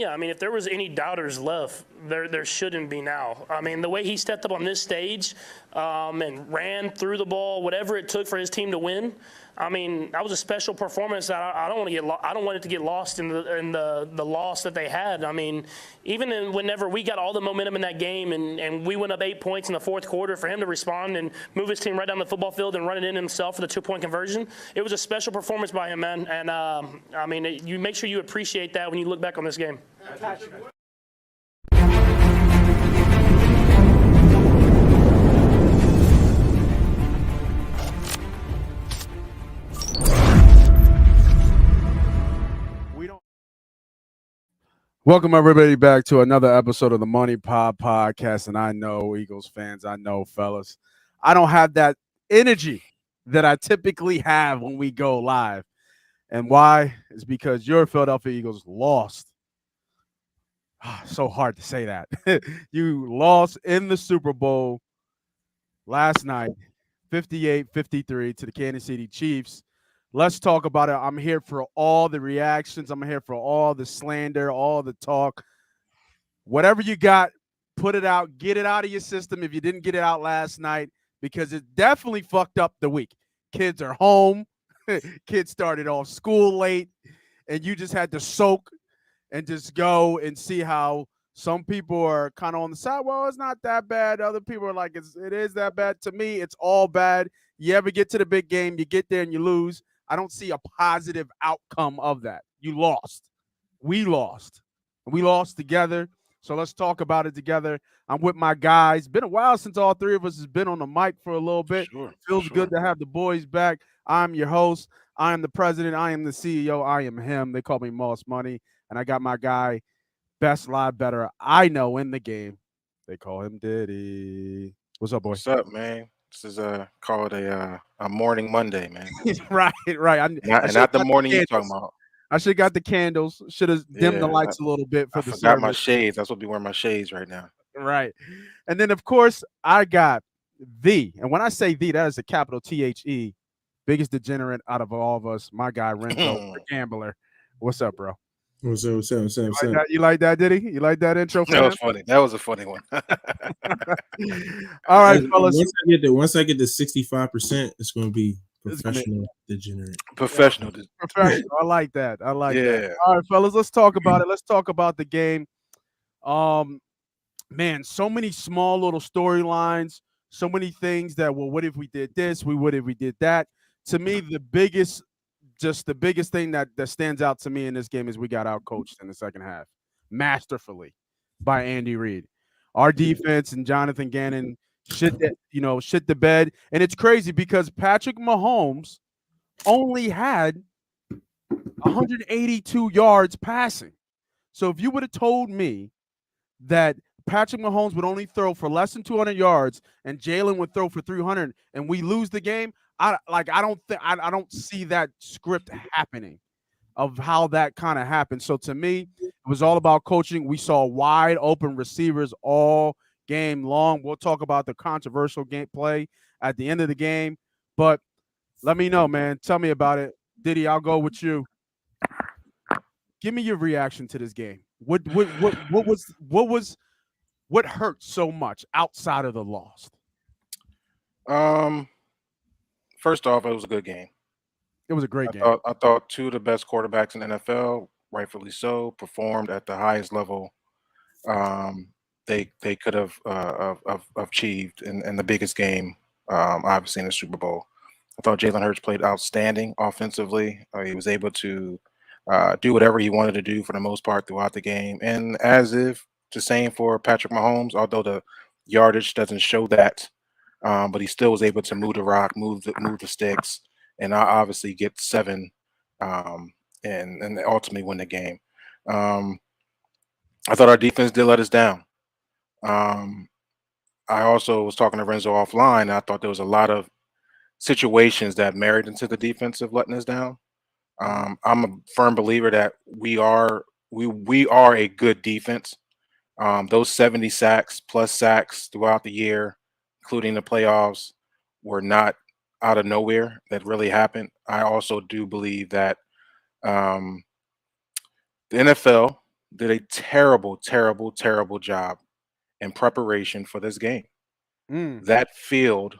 Yeah, I mean, if there was any doubters left, there shouldn't be now. I mean, the way he stepped up on this stage and ran through the ball, whatever it took for his team to win. I mean, that was a special performance that I don't want to get. I don't want it to get lost in the loss that they had. I mean, even whenever we got all the momentum in that game and we went up 8 points in the fourth quarter, for him to respond and move his team right down the football field and run it in himself for the 2-point conversion, it was a special performance by him, man. And I mean, you make sure you appreciate that when you look back on this game. Welcome everybody back to another episode of the Money Pod Podcast. And I know Eagles fans, I know fellas, I don't have that energy that I typically have when we go live. And why? It's because your Philadelphia Eagles lost. So hard to say that. You lost in the Super Bowl last night, 58-53 to the Kansas City Chiefs. Let's talk about it. I'm here for all the reactions. I'm here for all the slander, all the talk. Whatever you got, put it out. Get it out of your system if you didn't get it out last night, because it definitely fucked up the week. Kids are home. Kids started off school late, and you just had to soak and just go and see how some people are kind of on the side. Well, it's not that bad. Other people are like, it is that bad. To me, it's all bad. You ever get to the big game, you get there and you lose. I don't see a positive outcome of that. You lost. We lost. We lost together. So let's talk about it together. I'm with my guys. Been a while since all three of us has been on the mic for a little bit. Feels good to have the boys back. I'm your host. I am the president. I am the CEO. I am him. They call me Moss Money. And I got my guy, best live better I know in the game. They call him Diddy. What's up, boy? What's up, man? This is called a morning Monday, man. right. Not the morning you're talking about. I should have got the candles. Should have dimmed the lights a little bit for the service. I forgot my shades. I supposed to be wearing my shades right now. Right. And then, of course, I got and when I say that is a capital THE, biggest degenerate out of all of us, my guy Renzo, the gambler. What's up, bro? What's up? You like that, Diddy? You like that intro? That was funny. That was a funny one. All right, fellas. Once I get to 65%, it's going to be professional degenerate. Professional. I like that. I like that. All right, fellas, let's talk about it. Let's talk about the game. Man, so many small little storylines, so many things that, well, what if we did this? What if we did that? To me, the biggest thing that stands out to me in this game is we got outcoached in the second half, masterfully, by Andy Reid. Our defense and Jonathan Gannon shit the bed. And it's crazy because Patrick Mahomes only had 182 yards passing. So if you would have told me that Patrick Mahomes would only throw for less than 200 yards and Jalen would throw for 300 and we lose the game, I don't see that script happening of how that kind of happened. So to me, it was all about coaching. We saw wide open receivers all game long. We'll talk about the controversial game play at the end of the game, but let me know, man. Tell me about it. Diddy, I'll go with you. Give me your reaction to this game. What hurt so much outside of the loss? First off, it was a good game. It was a great game. I thought two of the best quarterbacks in the NFL, rightfully so, performed at the highest level they could have achieved in the biggest game, obviously in the Super Bowl. I thought Jalen Hurts played outstanding offensively. He was able to do whatever he wanted to do for the most part throughout the game. And as if the same for Patrick Mahomes, although the yardage doesn't show that, but he still was able to move the rock, move the sticks, and obviously get 7 and ultimately win the game. I thought our defense did let us down. I also was talking to Renzo offline. And I thought there was a lot of situations that married into the defensive letting us down. I'm a firm believer that we are a good defense. Those 70 sacks plus sacks throughout the year, including the playoffs, were not out of nowhere. That really happened. I also do believe that the NFL did a terrible, terrible, terrible job in preparation for this game. That field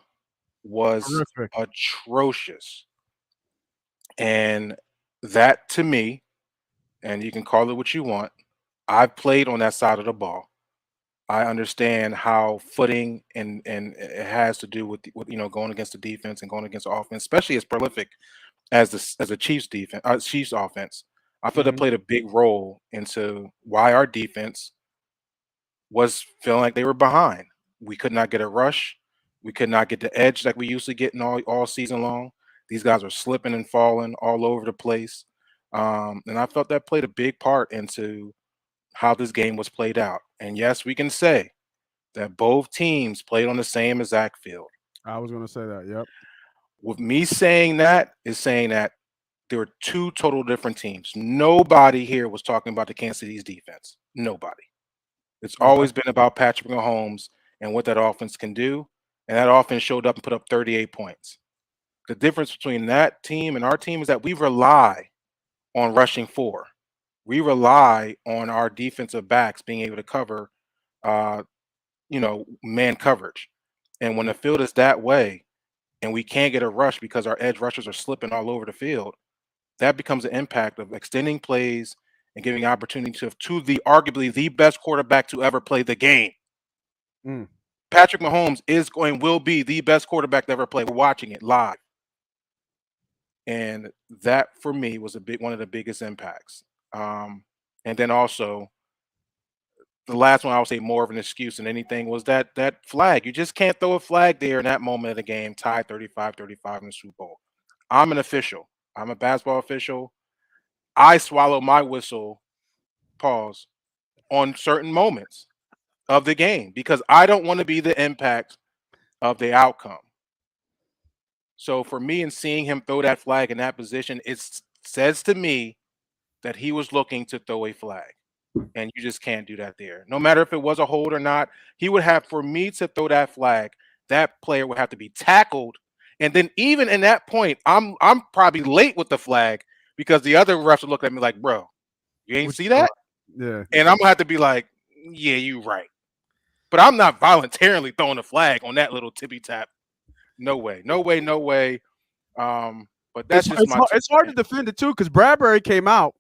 was Horrific. atrocious. And that to me, and you can call it what you want, I've played on that side of the ball. I understand how footing and it has to do with, going against the defense and going against the offense, especially as prolific as the Chiefs defense, Chiefs offense. I feel that played a big role into why our defense was feeling like they were behind. We could not get a rush. We could not get the edge like we usually get in all season long. These guys are slipping and falling all over the place. And I felt that played a big part into how this game was played out. And yes, we can say that both teams played on the same exact field. I was going to say that. Yep. With me saying that is saying that there were two total different teams. Nobody here was talking about the Kansas City's defense. Nobody. It's always been about Patrick Mahomes and what that offense can do. And that offense showed up and put up 38 points. The difference between that team and our team is that we rely on rushing four. We rely on our defensive backs being able to cover, man coverage. And when the field is that way and we can't get a rush because our edge rushers are slipping all over the field, that becomes an impact of extending plays and giving opportunity to the arguably the best quarterback to ever play the game. Patrick Mahomes will be the best quarterback to ever play. We're watching it live. And that for me was one of the biggest impacts. And then also the last one I would say more of an excuse than anything was that flag. You just can't throw a flag there in that moment of the game, tied 35-35 in the Super Bowl. I'm an official. I'm a basketball official. I swallow my whistle, pause, on certain moments of the game because I don't want to be the impact of the outcome. So for me, in seeing him throw that flag in that position, it says to me that he was looking to throw a flag. And you just can't do that there. No matter if it was a hold or not, he would have, for me to throw that flag, that player would have to be tackled. And then even in that point, I'm probably late with the flag because the other refs would look at me like, bro, you ain't see that? Yeah. And I'm gonna have to be like, yeah, you right. But I'm not voluntarily throwing a flag on that little tippy tap. No way, no way, no way. But that's it's hard to defend it too because Bradbury came out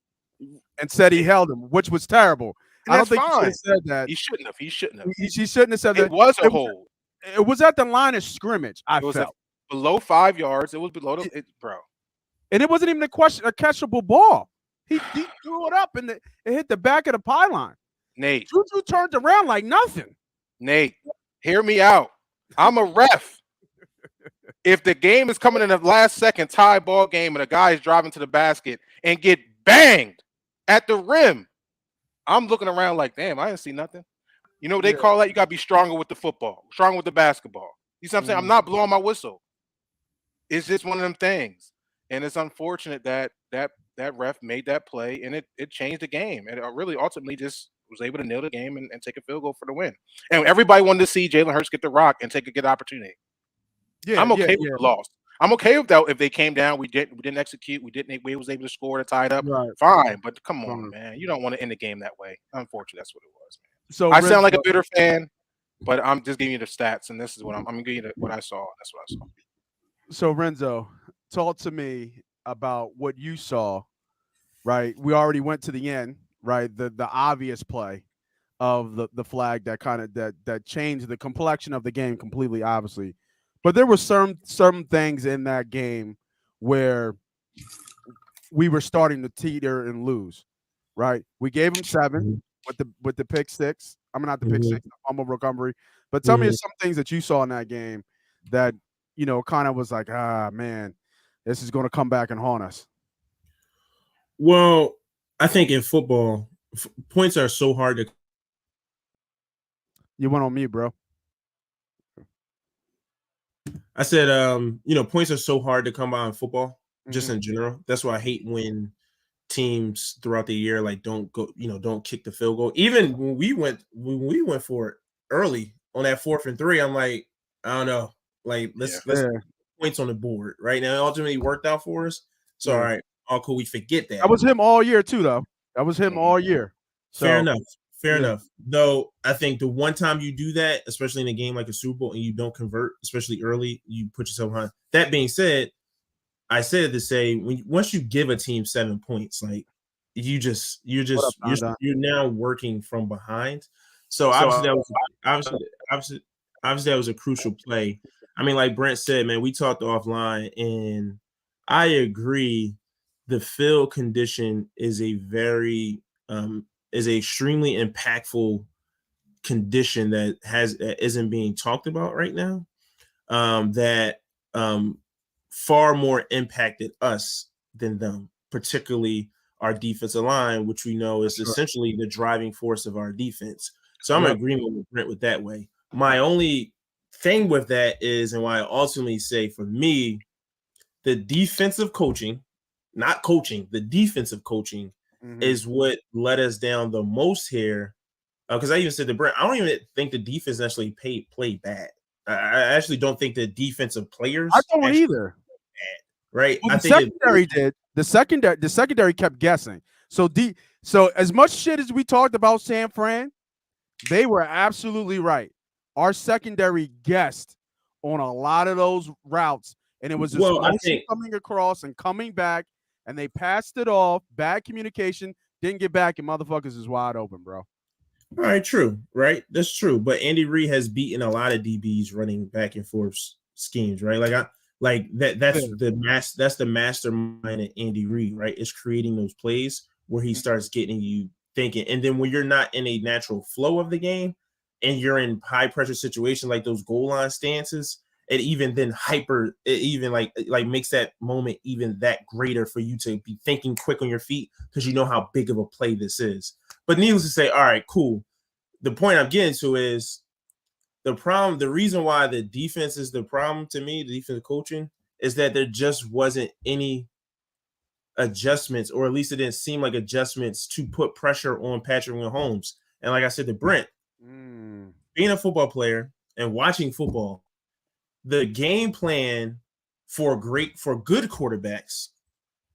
and said he held him, which was terrible. And I don't think fine. he should have said that. He shouldn't have. He shouldn't have. He shouldn't have said that. It was a hold. It was at the line of scrimmage. I felt below 5 yards. It was below it, bro. And it wasn't even a catchable ball. He threw it up and it hit the back of the pylon. Nate, Juju turned around like nothing. Nate, hear me out. I'm a ref. If the game is coming in the last second, tie ball game, and a guy is driving to the basket and get banged at the rim, I'm looking around like, damn, I didn't see nothing. You know what they call that? You got to be stronger with the football, stronger with the basketball. You see what I'm saying? I'm not blowing my whistle. It's just one of them things. And it's unfortunate that ref made that play and it changed the game. And it really ultimately just was able to nail the game and take a field goal for the win. And everybody wanted to see Jalen Hurts get the rock and take a good opportunity. Yeah, I'm okay with the loss. I'm okay with that if they came down, we didn't execute, we was able to score to tie it up. Right. Fine, but come on, man. You don't want to end the game that way. Unfortunately, that's what it was, man. So I sound like a bitter fan, but I'm just giving you the stats, and this is what I'm giving you what I saw. That's what I saw. So Renzo, talk to me about what you saw. Right, we already went to the end. Right, the obvious play of the flag that kind of that changed the complexion of the game completely, obviously. But there were some things in that game where we were starting to teeter and lose. Right, we gave them 7 with the pick six. I mean, not the pick six, the fumble recovery. But tell me some things that you saw in that game that kind of was like, man, this is going to come back and haunt us. Well, I think in football, points are so hard to. You went on mute, bro. I said, points are so hard to come by in football, just in general. That's why I hate when teams throughout the year don't kick the field goal. Even when we went for it early on that 4th and 3, I'm like, I don't know, let's put points on the board right now. It ultimately worked out for us. So all right, all cool. We forget that. That was him all year too, though. That was him all year. Fair So, enough. Fair yeah. enough. Though I think the one time you do that, especially in a game like a Super Bowl, and you don't convert, especially early, you put yourself behind. That being said, I said it to say once you give a team 7 points, like What up, Donda? you're now working from behind. So obviously that was a crucial play. I mean, like Brent said, man, we talked offline, and I agree. The field condition is a very is a extremely impactful condition that isn't being talked about right now. That far more impacted us than them, particularly our defensive line, which we know is essentially the driving force of our defense. So I'm in Yep. agreement with Brent with that way. My only thing with that is, and why I ultimately say for me, the defensive coaching, not coaching, the defensive coaching is what let us down the most here. Because I even said to Brent, I don't even think the defense actually played bad. I actually don't think the defensive players I don't actually either. bad, right? Well, I the think secondary did. The secondary kept guessing. So as much shit as we talked about San Fran, they were absolutely right. Our secondary guessed on a lot of those routes, and it was just I motion think coming across and coming back, and they passed it off. Bad communication, didn't get back, and motherfuckers is wide open, bro. all right, true, right? That's true. But Andy Reid has beaten a lot of DBs running back and forth schemes, right? That's Yeah. that's the mastermind of Andy Reid, right? It's creating those plays where he starts getting you thinking. And then when you're not in a natural flow of the game and you're in high pressure situations like those goal line stances, it even like makes that moment even that greater for you to be thinking quick on your feet because you know how big of a play this is. But needless to say, all right, cool. The point I'm getting to is the problem. The reason why the defense is the problem to me, the defensive coaching, is that there just wasn't any adjustments, or at least it didn't seem like adjustments to put pressure on Patrick Mahomes. And like I said to Brent, being a football player and watching football, the game plan for good quarterbacks,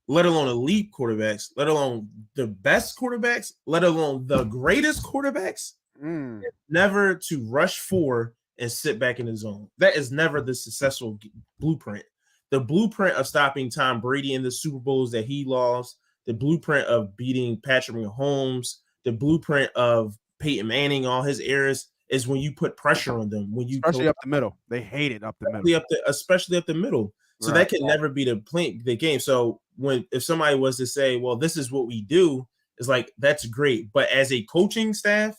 let alone elite quarterbacks, let alone the best quarterbacks, let alone the greatest quarterbacks, never to rush for and sit back in the zone. That is never the successful blueprint. The blueprint of stopping Tom Brady in the Super Bowls that he lost, the blueprint of beating Patrick Mahomes, the blueprint of Peyton Manning, all his errors, is when you put pressure on them. When you Especially up the middle. They hate it up the middle. especially up the middle. So that can never be the game. So if somebody was to say, well, this is what we do, it's like, that's great. But as a coaching staff,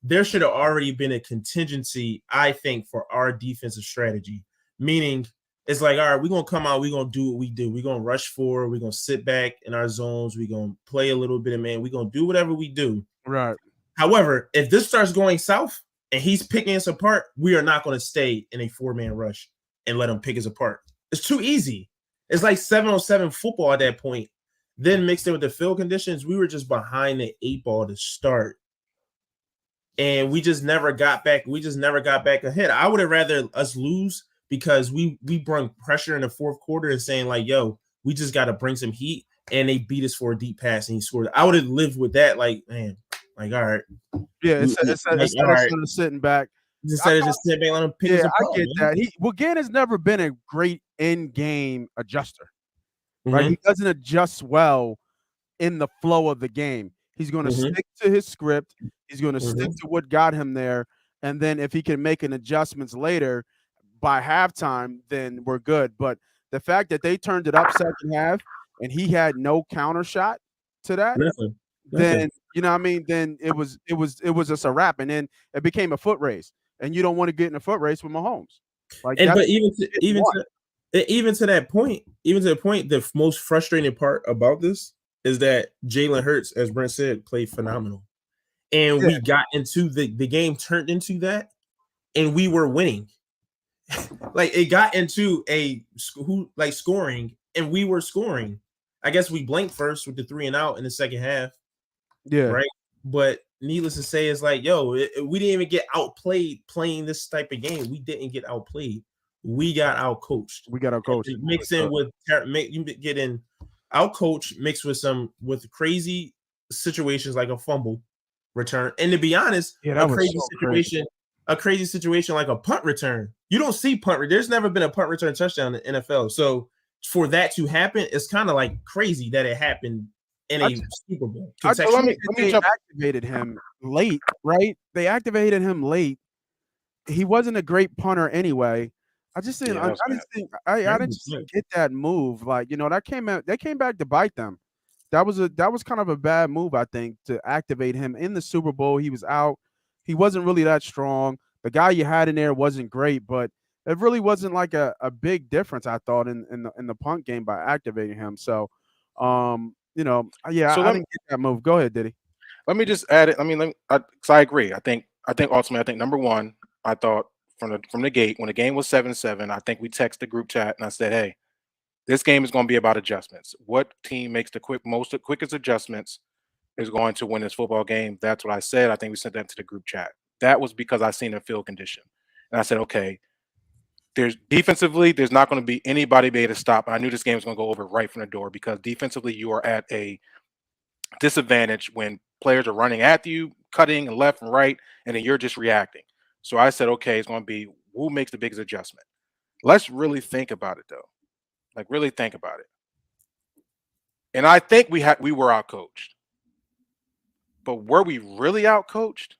there should have already been a contingency, I think, for our defensive strategy. Meaning, it's like, all right, we're going to come out, we're going to do what we do. We're going to rush forward, we're going to sit back in our zones, we're going to play a little bit of man, we're going to do whatever we do. Right. However, if this starts going south and he's picking us apart, we are not going to stay in a 4-man rush and let him pick us apart. It's too easy. It's like 7-on-7 football at that point. Then mixed in with the field conditions, we were just behind the 8 ball to start. And we just never got back. We just never got back ahead. I would have rather us lose because we brought pressure in the fourth quarter and saying like, yo, we just got to bring some heat. And they beat us for a deep pass and he scored. I would have lived with that. Like, man, like, all right. Yeah, instead of sitting back. Instead of just sitting back, let him pick us apart. I get that. Gann has never been a great in-game adjuster. Right? He doesn't adjust well in the flow of the game. He's going to stick to his script. He's going to stick to what got him there. And then if he can make an adjustments later by halftime, then we're good. But the fact that they turned it up second half and he had no counter shot to that, then you know what I mean, then it was just a wrap. And then it became a foot race. And you don't want to get in a foot race with Mahomes. Like, and but even to that point, the most frustrating part about this is that Jalen Hurts, as Brent said, played phenomenal. And we got into the game turned into that, and we were winning. Like, it got into scoring, and we were scoring. I guess we blanked first with the 3 and out in the second half. Yeah. Right. But needless to say, it's like, yo, we didn't even get outplayed playing this type of game. We didn't get outplayed. We got outcoached. Mix in with getting outcoached, mixed with crazy situations like a fumble, return. And to be honest, Yeah, that a was crazy so situation, a crazy situation like a punt return. You don't see there's never been a punt return touchdown in the NFL. So for that to happen, it's kind of like crazy that it happened in a Super Bowl. So let me They jump. activated him late, right? They activated him late. He wasn't a great punter anyway. I just didn't. Yeah, I just didn't get that move. Like, you know, that came out. They came back to bite them. That was kind of a bad move, I think, to activate him in the Super Bowl. He was out. He wasn't really that strong. The guy you had in there wasn't great, but it really wasn't like a big difference, I thought, in the punt game by activating him. So, you know, yeah, So I didn't get that move. Go ahead, Diddy. let me just add it. I mean, because I agree. I think ultimately, I think number one, I thought from the gate when the game was 7-7, I think we texted the group chat and I said, hey, this game is going to be about adjustments. What team makes the quickest adjustments is going to win this football game. That's what I said. I think we sent that to the group chat. That was because I seen a field condition, and I said, okay, there's not going to be anybody be able to stop. I knew this game was going to go over right from the door because defensively you are at a disadvantage when players are running at you, cutting and left and right, and then you're just reacting. So I said, okay, it's going to be who makes the biggest adjustment. Let's really think about it though. Like really think about it. And I think we were outcoached. But were we really outcoached?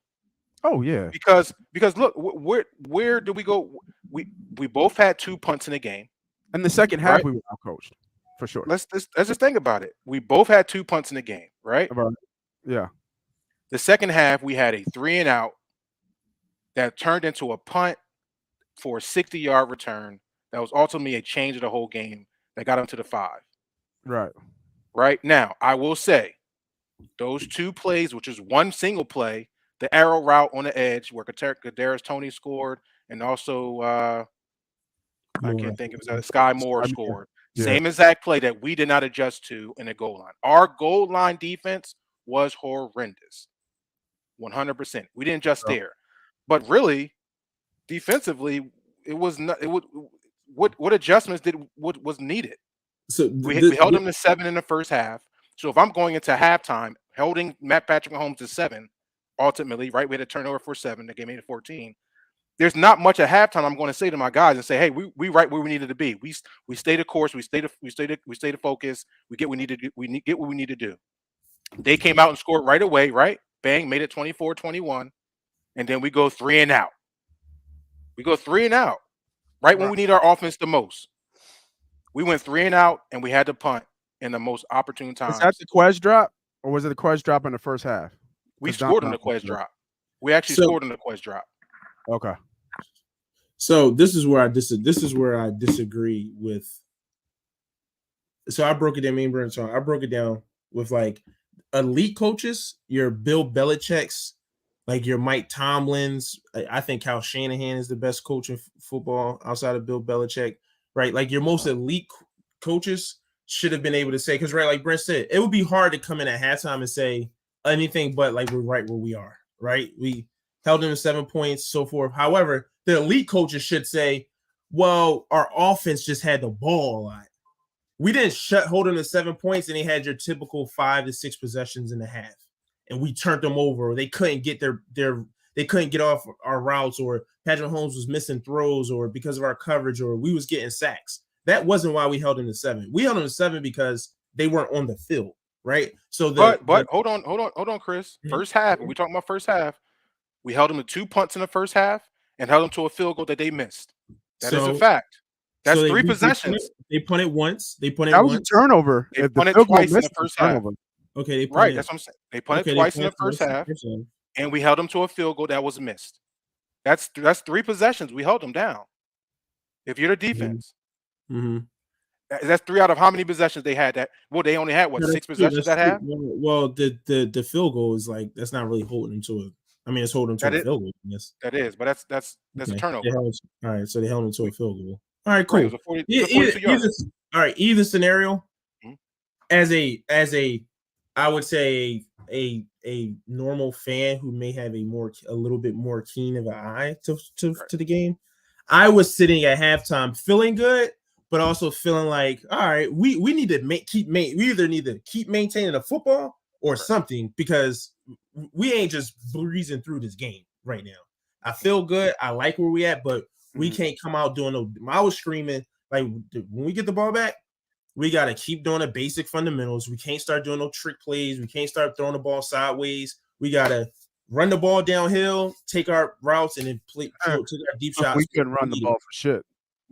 Oh yeah. Because look, where do we go? We both had 2 punts in the game. In the second half, right? we were outcoached for sure. Let's just think about it. We both had 2 punts in the game, right? Yeah. The second half, we had a 3 and out that turned into a punt for a 60-yard return. That was ultimately a change of the whole game that got them to the 5. Right. Right now, I will say those 2 plays, which is one single play, the arrow route on the edge where Kadarius Toney scored, and also I can't think of it. Sky Moore scored. Yeah. Same exact play that we did not adjust to in the goal line. Our goal line defense was horrendous. 100%. We didn't adjust there. But really, defensively, it was not. It would. What adjustments was needed? So we held them to 7 in the first half. So if I'm going into halftime holding Patrick Mahomes to 7, ultimately, right, we had a turnover for 7. The game made it 14. There's not much at halftime I'm going to say to my guys and say, hey, we right where we needed to be. We stay the course. We stay the focus. We get what we need to do. They came out and scored right away, right? Bang, made it 24-21, and then we go 3 and out. We go 3 and out, right when we need our offense the most. We went 3 and out, and we had to punt in the most opportune time. Was that the Quez drop, or was it the Quez drop in the first half? We scored on the Quez drop. We actually scored on the Quez drop. Okay. So this is where I disagree with. So I broke it down. I broke it down with like elite coaches, your Bill Belichick's, like your Mike Tomlin's. I think Kyle Shanahan is the best coach in football outside of Bill Belichick, right? Like your most elite coaches should have been able to say, because right, like Brent said, it would be hard to come in at halftime and say anything but like we're right where we are, right? We held them to 7 points, so forth. However, the elite coaches should say, well, our offense just had the ball a lot. We didn't hold them to 7 points, and they had your typical 5 to 6 possessions in the half, and we turned them over, or they couldn't get they couldn't get off our routes, or Patrick Mahomes was missing throws, or because of our coverage, or we was getting sacks. That wasn't why we held them to 7. We held them to 7 because they weren't on the field, right? So, but hold on, Chris. First half, we talking about first half. We held them to 2 punts in the first half and held them to a field goal that they missed. That is a fact. That's 3 possessions. They punted once. That was a turnover. They punted twice in the first half. Okay, right. That's what I'm saying. They punted twice in the first half, and we held them to a field goal that was missed. That's 3 possessions. We held them down. If you're the defense, that's 3 out of how many possessions they had? They only had 6 possessions that half. Well, the field goal is like that's not really holding them to it. I mean, it's holding them to a field goal. Yes, that is, but that's a turnover. All right, so they held them to a field goal. All right, cool. Right, it was either scenario, as a I would say a normal fan who may have a little bit more keen of an eye to the game, I was sitting at halftime feeling good, but also feeling like, all right, we need to we either need to keep maintaining the football or something, because we ain't just breezing through this game right now. I feel good. I like where we at, but we can't come out doing no. I was screaming like when we get the ball back, we got to keep doing the basic fundamentals. We can't start doing no trick plays. We can't start throwing the ball sideways. We got to run the ball downhill, take our routes, and then take our deep shots. We couldn't run the ball for shit.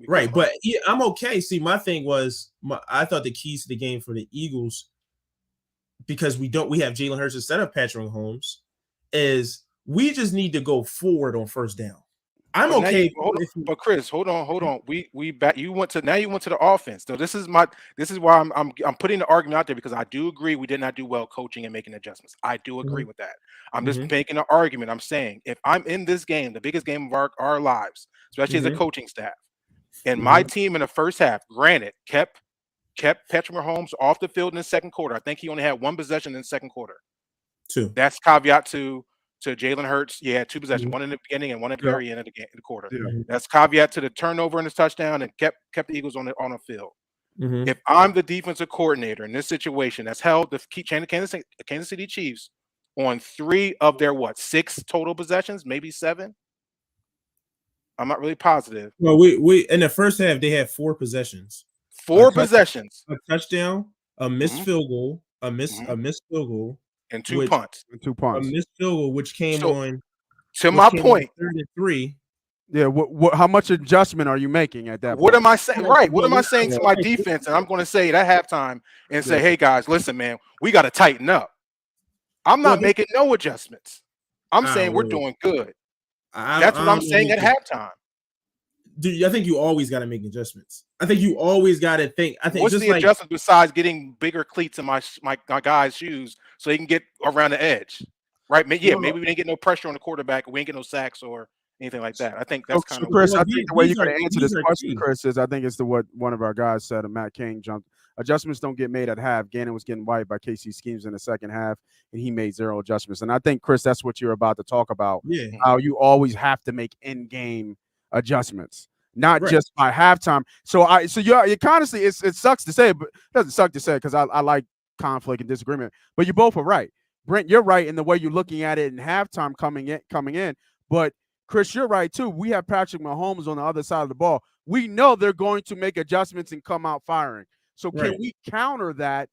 Right, but yeah, I'm okay. See, my thing was, I thought the keys to the game for the Eagles, because we have Jalen Hurts instead of Patrick Mahomes, is we just need to go forward on first down. I'm okay. But Chris, hold on. We back. You went to the offense. So this is why I'm putting the argument out there, because I do agree we did not do well coaching and making adjustments. I do agree with that. I'm just making an argument. I'm saying if I'm in this game, the biggest game of our lives, especially as a coaching staff, and my team in the first half, granted, kept Patrick Mahomes off the field in the second quarter. I think he only had one possession in the second quarter. Two. That's caveat to Jalen Hurts. Yeah, two possessions, one in the beginning and one at the very end of the game, the quarter. That's caveat to the turnover and the touchdown, and kept the Eagles on the field. If I'm the defensive coordinator in this situation, that's held the Kansas City Chiefs on 3 of their 6 total possessions, maybe 7. I'm not really positive. Well, we in the first half they had 4 possessions. 4 possessions, a touchdown, a missed field goal, a missed field goal, and 2 punts. A missed field goal, which came on. To my point, 33. Yeah. What? How much adjustment are you making at that? What am I saying? Right. What am I saying to my defense? And I'm going to say it at halftime and say, "Hey guys, listen, man, we got to tighten up." I'm not making no adjustments. I'm saying we're doing good. That's what I'm saying at halftime. Dude, I think you always got to make adjustments. I think you always got to think. I think what's the adjustment besides getting bigger cleats in my guys' shoes so they can get around the edge, right? Yeah, maybe we didn't get no pressure on the quarterback, or we didn't get no sacks or anything like that. I think that's kind of Chris. I think the way you're going to answer this question, Chris, is I think it's what one of our guys said. Matt King jumped. Adjustments don't get made at half. Gannon was getting wiped by KC schemes in the second half, and he made 0 adjustments. And I think, Chris, that's what you're about to talk about. Yeah. How you always have to make in-game adjustments, not just by halftime. So honestly, it sucks to say, but it doesn't suck to say, because I like conflict and disagreement. But you both are right. Brent, you're right in the way you're looking at it in halftime coming in. But Chris, you're right too. We have Patrick Mahomes on the other side of the ball. We know they're going to make adjustments and come out firing. So can we counter that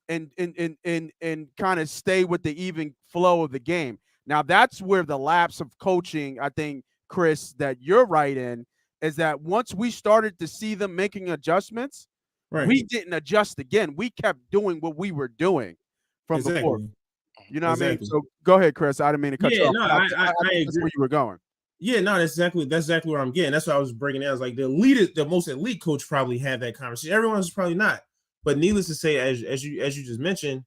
and kind of stay with the even flow of the game? Now that's where the lapse of coaching, I think, Chris, that you're right in, is that once we started to see them making adjustments, we didn't adjust again. We kept doing what we were doing from before. You know what I mean? So go ahead, Chris. I didn't mean to cut you off. No, I agree. That's where you were going. Yeah, no, that's exactly where I'm getting. That's what I was breaking down. It's like the most elite coach probably had that conversation. Everyone's probably not. But needless to say, as you just mentioned,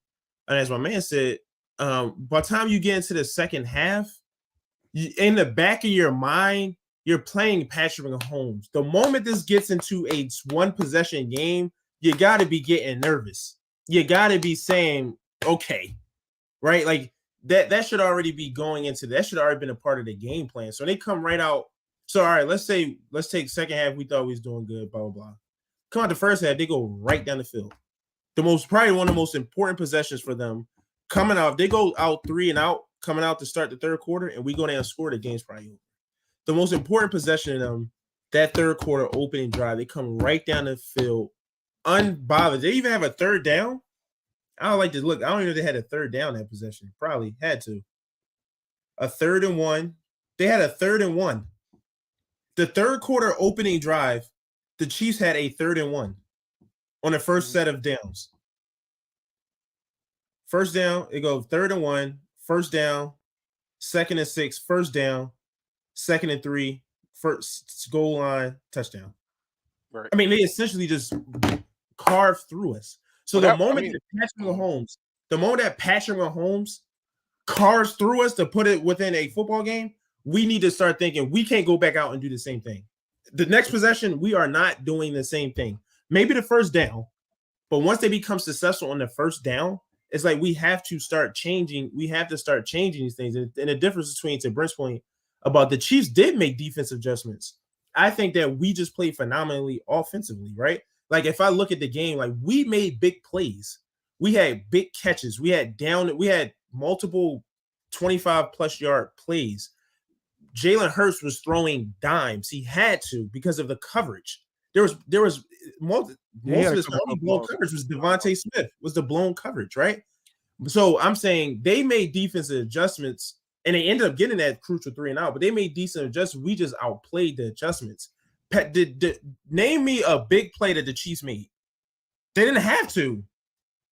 and as my man said, by the time you get into the second half, in the back of your mind, you're playing Patrick Mahomes. The moment this gets into a 1 possession game, you got to be getting nervous. You got to be saying, okay, right? Like that should already be going into that. Should already been a part of the game plan. So they come right out. So all right, let's take second half. We thought we was doing good. Blah blah blah. Come out the first half, they go right down the field. Probably one of the most important possessions for them. Coming out, they go out 3 and out, coming out to start the third quarter, and we go down and score. The game's probably over. The most important possession of them, that third quarter opening drive, they come right down the field, unbothered. They even have a third down. I don't like to look. I don't even know if they had a third down that possession. Probably had to. A 3rd and 1. They had a 3rd and 1. The third quarter opening drive, the Chiefs had a 3rd and 1 on the first set of downs. First down, it goes 3rd and 1, first down, 2nd and 6, first down, 2nd and 3, first goal line, touchdown. Right. I mean, they essentially just carved through us. So the moment that Patrick Mahomes carves through us to put it within a football game, we need to start thinking we can't go back out and do the same thing. The next possession, we are not doing the same thing. Maybe the first down, but once they become successful on the first down, it's like we have to start changing. We have to start changing these things. And the difference between, to Brent's point about the Chiefs did make defensive adjustments. I think that we just played phenomenally offensively, right? Like if I look at the game, like we made big plays. We had big catches. We had multiple 25+ yard plays. Jalen Hurts was throwing dimes. He had to because of the coverage. Most of his only blown coverage was Devontae Smith, was the blown coverage, right? So I'm saying they made defensive adjustments and they ended up getting that crucial 3 and out, but they made decent adjustments. We just outplayed the adjustments. Name me a big play that the Chiefs made. They didn't have to.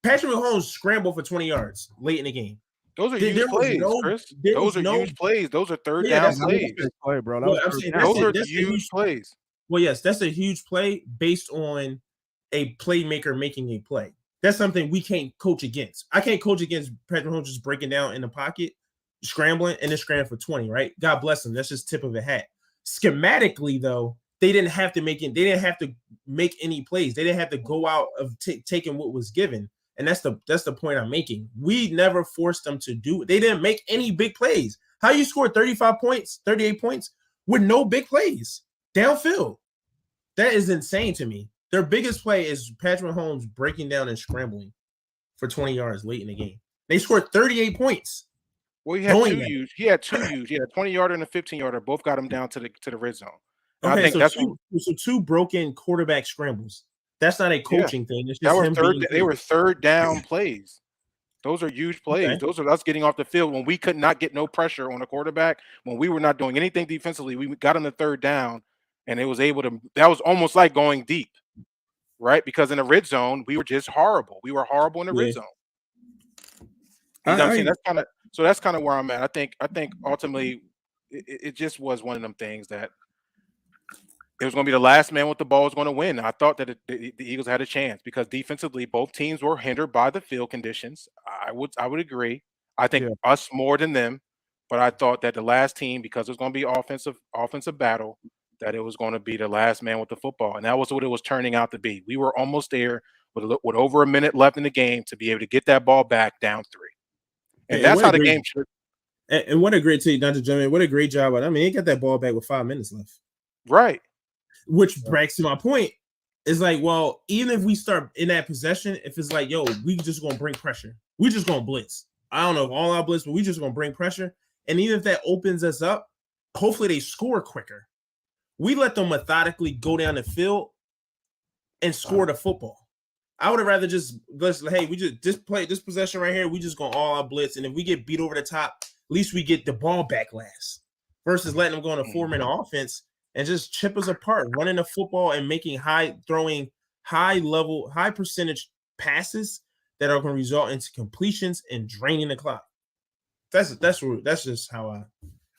Patrick Mahomes scrambled for 20 yards late in the game. Those are huge plays, Chris. Those are huge plays. Those are third down plays. Play, bro. Those are huge plays. Well, yes, that's a huge play based on a playmaker making a play. That's something we can't coach against. I can't coach against Patrick Mahomes just breaking down in the pocket, scrambling, and then scrambling for 20, right? God bless him. That's just tip of the hat. Schematically, though, they didn't have to make any plays. They didn't have to go out of taking what was given. And that's the point I'm making. We never forced them to do it. They didn't make any big plays. How you scored 35 points, 38 points with no big plays downfield? That is insane to me. Their biggest play is Patrick Mahomes breaking down and scrambling for 20 yards late in the game. They scored 38 points. Well, he had two huge. He had a 20-yarder and a 15-yarder. Both got him down to the red zone. And okay, I think so two broken quarterback scrambles. That's not a coaching thing. It's just they were third down plays. Those are huge plays. Okay. Those are us getting off the field when we could not get no pressure on the quarterback, when we were not doing anything defensively. We got on the third down, and it was able to. That was almost like going deep, right? Because in the red zone, we were just horrible. We were horrible in the red zone. You know what I'm saying? That's kind of where I'm at. I think ultimately it just was one of them things that it was going to be the last man with the ball was going to win. I thought that the Eagles had a chance because defensively, both teams were hindered by the field conditions. I would agree. I think us more than them, but I thought that the last team, because it was going to be offensive battle, that it was going to be the last man with the football, and that was what it was turning out to be. We were almost there with over a minute left in the game to be able to get that ball back down 3, and that's how the game should. And what a great team, Dr. Jimmy. What a great job! I mean, he got that ball back with 5 minutes left. Right. Which brings to my point. It's like, well, even if we start in that possession, if it's like, yo, we just gonna bring pressure, we just gonna blitz. I don't know if all our blitz, but we just gonna bring pressure. And even if that opens us up, hopefully they score quicker. We let them methodically go down the field and score the football. I would have rather we just play this possession right here. We just go all out blitz, and if we get beat over the top, at least we get the ball back last. Versus letting them go on a 4-minute offense and just chip us apart, running the football and throwing high percentage passes that are going to result into completions and draining the clock. That's just how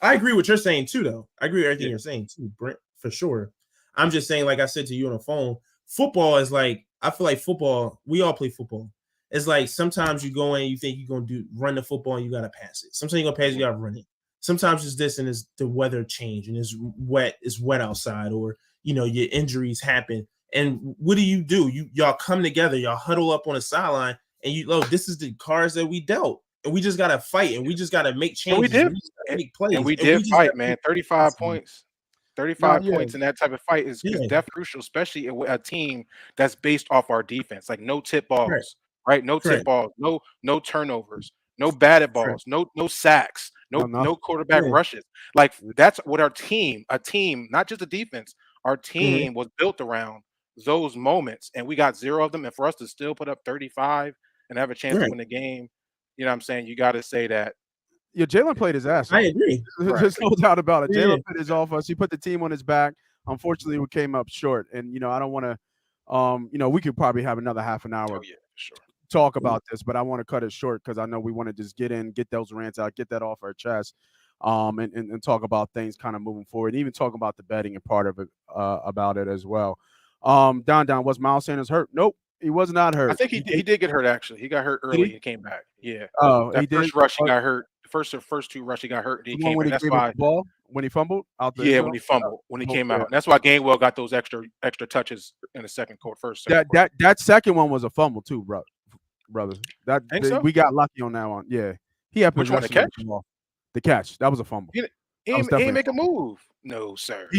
I agree with what you're saying too, though. I agree with everything you're saying too, Brent, for sure. I'm just saying, like I said to you on the phone, football is like, I feel like football, we all play football. It's like sometimes you go in, you think you're going to run the football and you got to pass it. Sometimes you're going to pass it, you got to run it. Sometimes it's this and it's the weather change and it's wet outside, or, your injuries happen. And what do? Y'all come together, y'all huddle up on the sideline, and this is the cards that we dealt. And we just got to fight, and we just got to make changes. And we did. Make plays. And we did fight, man. 35 points. 35 points in that type of fight is definitely crucial, especially with a team that's based off our defense. Like no tip balls, right? No tip balls, no turnovers, no batted balls, no sacks, no quarterback rushes. Like that's what a team, not just a defense, our team was built around those moments, and we got 0 of them. And for us to still put up 35 and have a chance to win the game, you know what I'm saying? You got to say that. Yeah, Jalen played his ass off. I agree. There's no doubt about it. Jalen put his off us. He put the team on his back. Unfortunately, we came up short. And, I don't want to, we could probably have another half an hour talk about this, but I want to cut it short because I know we want to just get those rants out, get that off our chest, and talk about things kind of moving forward, and even talk about the betting and part of it about it as well. Don, was Miles Sanders hurt? Nope. He was not hurt. I think he did get hurt, actually. He got hurt early and came back. Yeah. Oh, that first rush, he got hurt. The first 2 rush, he got hurt. And he came back. That's why. When he fumbled out there. Yeah, when he fumbled, when he came out. And that's why Gainwell got those extra touches in the second quarter. That second one was a fumble too, brother. So? We got lucky on that one. Yeah. He had which one, the catch? The catch. That was a fumble. He didn't make a move. No, sir.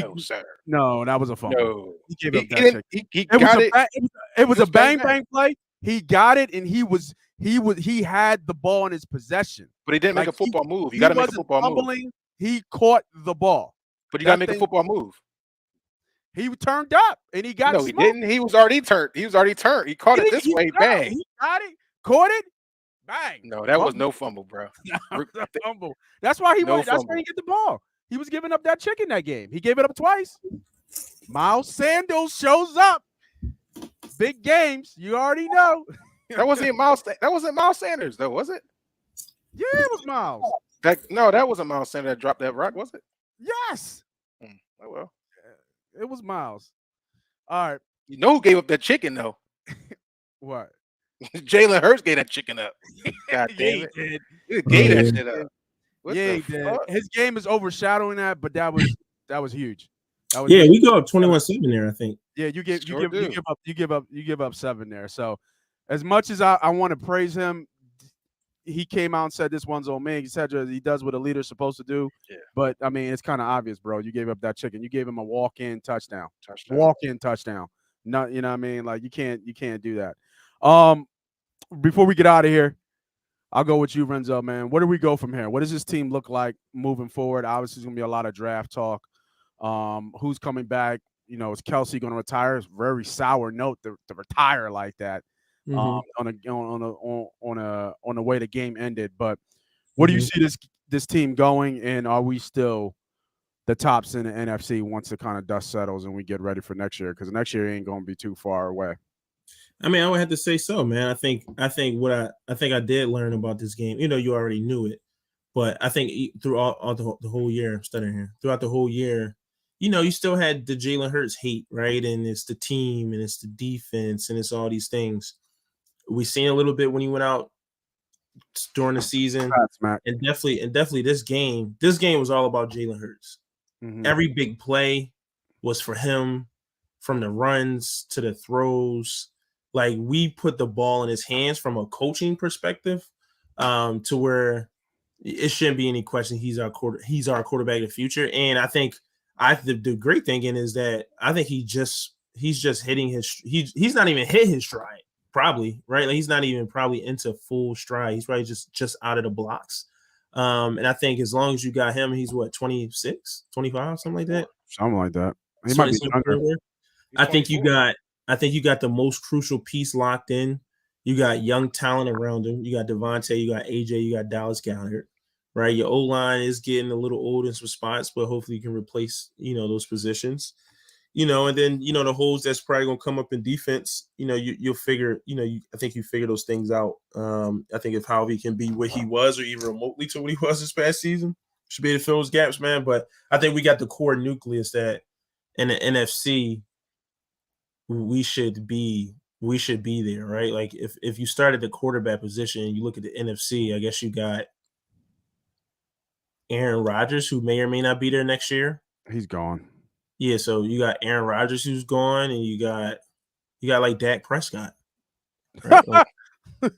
No, that was a fumble. No. He gave up that check. He got it. It was a bang play. he got it, and he had the ball in his possession. But he didn't make Like, a football move. You he got to make a wasn't football move. fumbling. He caught the ball. But you got to That make a thing, football move. he turned up, and he got No, he smoked. didn't. He was already turned. He caught it this way. Bang. He got it, caught it, bang. No, that was no fumble, bro. Fumble. That's why he No went. That's fumble. why he get the ball. He was giving up that chicken that game. He gave it up twice. Miles Sanders shows up. Big games. You already know. That wasn't Miles. That wasn't Miles Sanders, though, was it? Yeah, it was Miles. That wasn't Miles Sanders that dropped that rock, was it? Yes. Oh well. It was Miles. All right. You know who gave up that chicken though? What? Jalen Hurts gave that chicken up. God damn it! Did. He gave that shit up. What Yeah, the he did. fuck? His game is overshadowing that, but that was huge. That was Yeah, huge. we go up 21-7 there, I think. Yeah, you give up seven there. So as much as I want to praise him, he came out and said this one's on me. He said he does what a leader's supposed to do. Yeah. But I mean, it's kind of obvious, bro. You gave up that chicken. You gave him a walk-in touchdown. Walk-in touchdown. No, you know what I mean? Like you can't do that. Before we get out of here, I'll go with you, Renzo, man. Where do we go from here? What does this team look like moving forward? Obviously, there's gonna be a lot of draft talk. Who's coming back? You know, is Kelsey going to retire? It's a very sour note to retire like that. On the way the game ended. But where do you see this team going? And are we still the tops in the NFC once the kind of dust settles and we get ready for next year? Because next year ain't going to be too far away. I mean, I would have to say so, man. I think what I did learn about this game. You know, you already knew it, but I think throughout the whole year, I'm stuttering here. Throughout the whole year, you know, you still had the Jalen Hurts hate, right? And it's the team, and it's the defense, and it's all these things. We seen a little bit when he went out during the season, and definitely this game was all about Jalen Hurts. Mm-hmm. Every big play was for him, from the runs to the throws. Like, we put the ball in his hands from a coaching perspective, to where it shouldn't be any question. He's our quarterback of the future. And I think the great thing is that I think he's just hitting he's not even hit his stride. Probably, right? Like, he's not even probably into full stride. He's probably just out of the blocks. And I think as long as you got him, he's what, 26, 25, something like that? Something like that. He might be younger. I think you got the most crucial piece locked in. You got young talent around him. You got Devontae, you got AJ, you got Dallas Goedert, right? Your O-line is getting a little old in some spots, but hopefully you can replace, you know, those positions. You know, and then, you know, the holes that's probably going to come up in defense, you know, you'll figure, you know, I think you figure those things out. I think if Harvey can be what he was, or even remotely to what he was this past season, should be able to fill those gaps, man. But I think we got the core nucleus that in the NFC, we should be there, right? Like, if you start at the quarterback position and you look at the NFC, I guess you got Aaron Rodgers, who may or may not be there next year. He's gone. Yeah, so you got Aaron Rodgers who's gone, and you got like Dak Prescott, right? Like, right?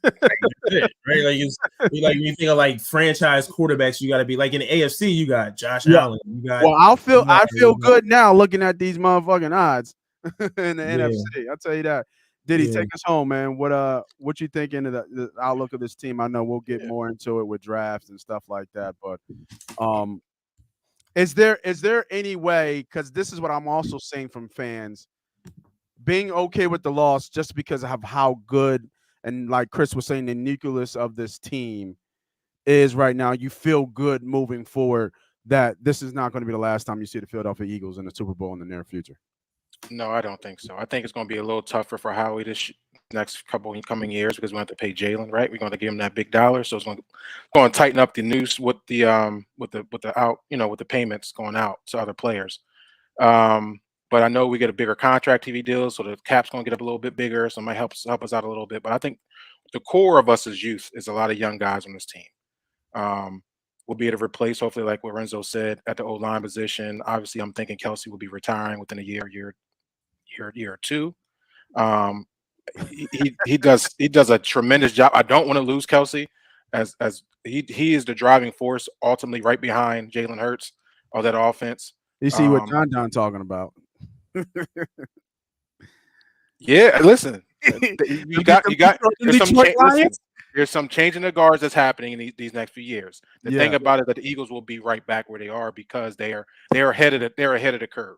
Like, when you think of like franchise quarterbacks, you got to be like in the AFC. You got Josh Allen. I feel good now looking at these motherfucking odds in the NFC. I'll tell you that. Diddy, take us home, man. What you thinking of the outlook of this team? I know we'll get more into it with drafts and stuff like that, but Is there any way, because this is what I'm also seeing from fans, being okay with the loss just because of how good, and like Chris was saying, the nucleus of this team is right now, you feel good moving forward that this is not going to be the last time you see the Philadelphia Eagles in the Super Bowl in the near future? No, I don't think so. I think it's going to be a little tougher for Howie this next couple coming years, because we have to pay Jalen, right? We're going to give him that big dollar, so it's going to tighten up the noose with the payments going out to other players. But I know we get a bigger contract TV deal, so the cap's going to get a little bit bigger, so it might help us out a little bit. But I think the core of us is youth, is a lot of young guys on this team. We'll be able to replace, hopefully, like what Renzo said, at the O-line position. Obviously, I'm thinking Kelsey will be retiring within a year or two. He does a tremendous job. I don't want to lose Kelsey, as he is the driving force ultimately right behind Jalen Hurts of that offense. You see what John talking about? Yeah, listen, You got. There's some listen, there's some changing the guards that's happening in these next few years. The thing about it that the Eagles will be right back where they are because they're ahead of the curve.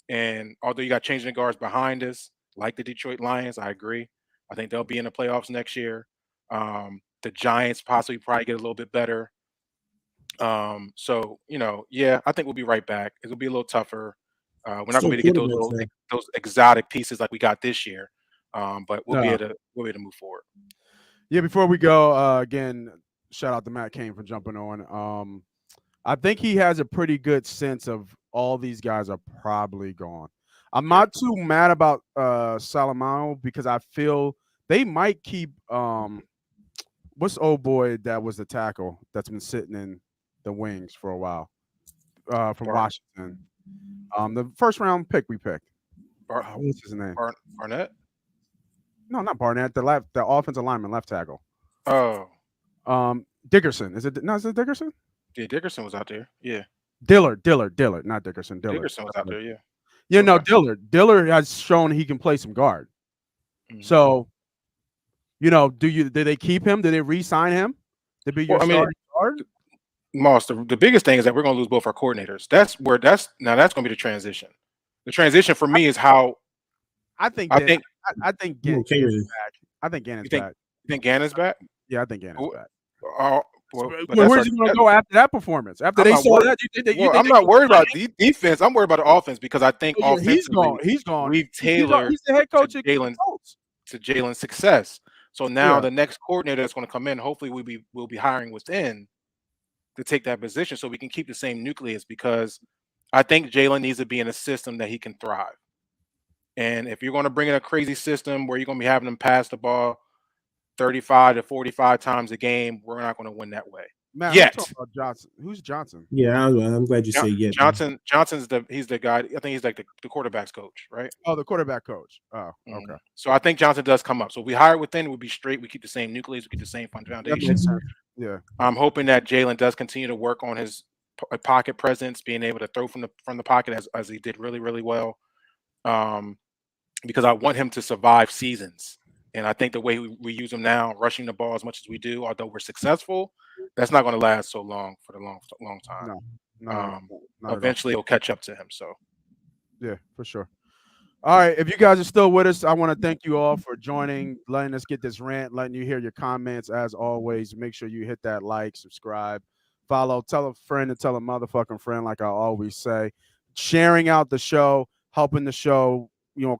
And although you got changing the guards behind us, like the Detroit Lions, I agree. I think they'll be in the playoffs next year. The Giants probably get a little bit better. So I think we'll be right back. It'll be a little tougher. We're not going to be able to get those exotic pieces like we got this year, but we'll be able to move forward. Yeah. Before we go, again, shout out to Matt Kane for jumping on. I think he has a pretty good sense of all these guys are probably gone. I'm not too mad about Salamano because I feel they might keep what's the old boy that was the tackle that's been sitting in the wings for a while from Washington. The first round pick we picked. What's his name? Barnett? No, not Barnett. The offensive lineman, left tackle. Oh. Dickerson. Is it Dickerson? Yeah, Dickerson was out there. Yeah. Dillard, not Dickerson. Dickerson was out there, yeah. Yeah, no, Dillard has shown he can play some guard. Mm-hmm. So, did they keep him? Did they re-sign him to be your starting guard? Moss, the biggest thing is that we're going to lose both our coordinators. That's going to be the transition. The transition for me is how I think Gannon's back. I think Gannon's back. You think Gannon's back? Yeah, I think Gannon's back. Where's he going to go after that performance? After they saw that, I'm not worried about defense. I'm worried about the offense because I think offensively he's gone. We've tailored he's the head coach to Jalen's success. So now the next coordinator that's going to come in, hopefully we'll be hiring within to take that position so we can keep the same nucleus because I think Jalen needs to be in a system that he can thrive. And if you're going to bring in a crazy system where you're going to be having him pass the ball 35 to 45 times a game, we're not going to win that way. Man, yet. Johnson. Who's Johnson? Yeah, I'm glad you say yet. Johnson's he's the guy. I think he's like the quarterback's coach, right? Oh, the quarterback coach. Oh, okay. So I think Johnson does come up. So if we hire within, we'll be straight. We keep the same nucleus. We keep the same foundation. Yeah. I'm hoping that Jalen does continue to work on his pocket presence, being able to throw from the pocket as he did really, really well. Because I want him to survive seasons. And I think the way we use him now, rushing the ball as much as we do, although we're successful, that's not going to last so long for the long time. No, eventually it'll catch up to him. So, yeah, for sure. All right, if you guys are still with us, I want to thank you all for joining, letting us get this rant, letting you hear your comments. As always, make sure you hit that like, subscribe, follow, tell a friend and tell a motherfucking friend, like I always say. Sharing out the show, helping the show,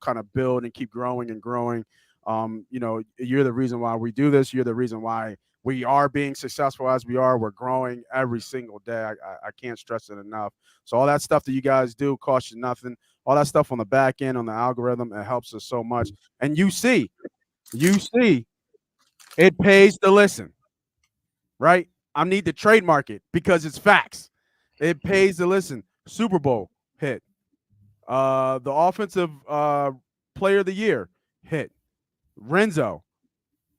kind of build and keep growing and growing. You're the reason why we do this. You're the reason why we are being successful as we are. We're growing every single day. I can't stress it enough. So all that stuff that you guys do costs you nothing. All that stuff on the back end, on the algorithm, it helps us so much. And you see, it pays to listen, right? I need to trademark it because it's facts. It pays to listen. Super Bowl hit. The offensive player of the year hit. Renzo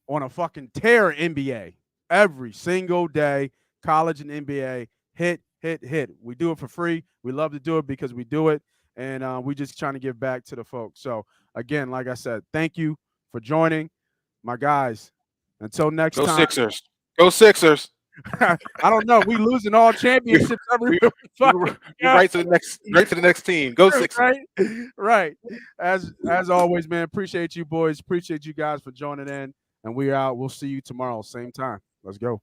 on a fucking tear NBA every single day, college and NBA, hit. We do it for free. We love to do it because we do it, and we just trying to give back to the folks. So, again, like I said, thank you for joining, my guys. Until next time. Sixers. Go Sixers. I don't know. We losing all championships every right to the next team. Go Sixers. Right. As always, man. Appreciate you boys. Appreciate you guys for joining in. And we out. We'll see you tomorrow, same time. Let's go.